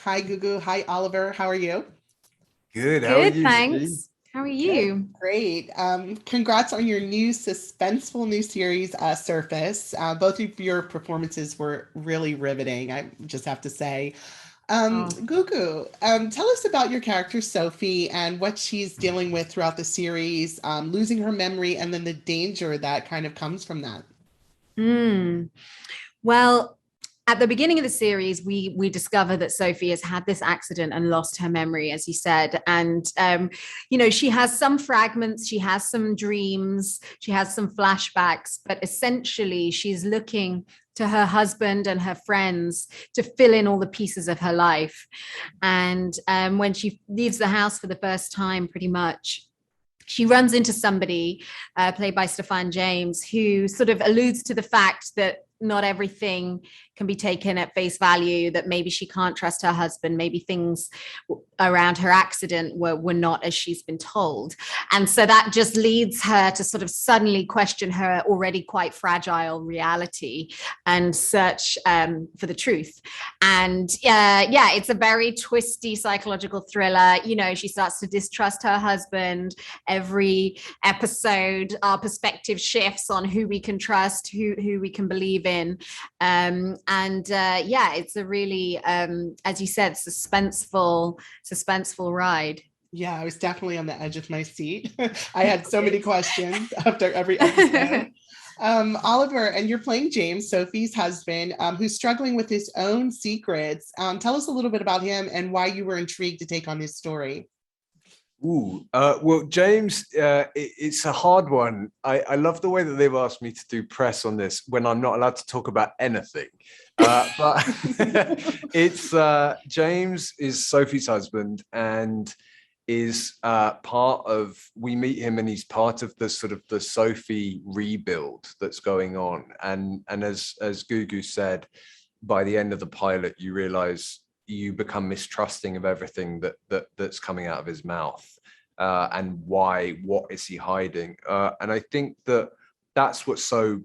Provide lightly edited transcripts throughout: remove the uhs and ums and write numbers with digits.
Hi, Gugu. Hi, Oliver. How are you? Good. How are Good, you, Nikki? thanks. How are Good. you? Great. Congrats on your new suspenseful new series, Surface. Both of your performances were really riveting, I just have to say. Oh, Gugu, tell us about your character, Sophie, and what she's dealing with throughout the series, losing her memory, and then the danger that kind of comes from that. mm. Well, at the beginning of the series, we discover that Sophie has had this accident and lost her memory, as you said. And she has some fragments, she has some dreams, she has some flashbacks, but essentially she's looking to her husband and her friends to fill in all the pieces of her life. And when she leaves the house for the first time, pretty much, she runs into somebody played by Stefan James, who sort of alludes to the fact that not everything can be taken at face value, that maybe she can't trust her husband, maybe things around her accident were not as she's been told. And so that just leads her to sort of suddenly question her already quite fragile reality and search for the truth. And yeah, it's a very twisty psychological thriller. She starts to distrust her husband. Every episode, our perspective shifts on who we can trust, who we can believe in. Yeah, it's a really, as you said, suspenseful ride. Yeah, I was definitely on the edge of my seat. I had so many questions after every episode. Oliver, and you're playing James, Sophie's husband, who's struggling with his own secrets. Tell us a little bit about him and why you were intrigued to take on his story. Well, James, it's a hard one. I love the way that they've asked me to do press on this when I'm not allowed to talk about anything. But it's James is Sophie's husband and is we meet him and he's part of the sort of the Sophie rebuild that's going on. And as Gugu said, by the end of the pilot, you realize you become mistrusting of everything that's coming out of his mouth, and what is he hiding? And I think that's what's so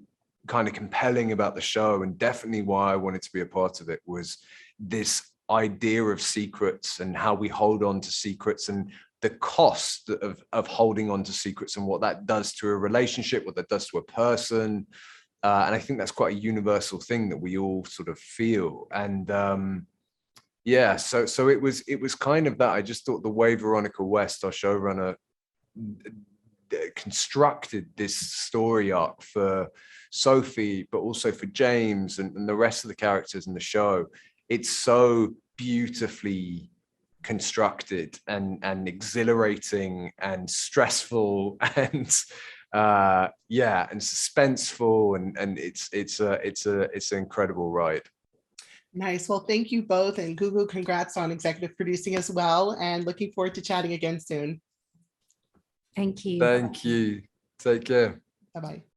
kind of compelling about the show, and definitely why I wanted to be a part of it, was this idea of secrets and how we hold on to secrets and the cost of holding on to secrets and what that does to a relationship, what that does to a person. And I think that's quite a universal thing that we all sort of feel. And yeah, so it was kind of that. I just thought the way Veronica West, our showrunner, constructed this story arc for Sophie, but also for James and the rest of the characters in the show, it's so beautifully constructed and exhilarating and stressful and yeah, and suspenseful, and it's an incredible ride. Nice. Well, thank you both. And Google, congrats on executive producing as well. And looking forward to chatting again soon. Thank you. Thank you. Take care. Bye bye.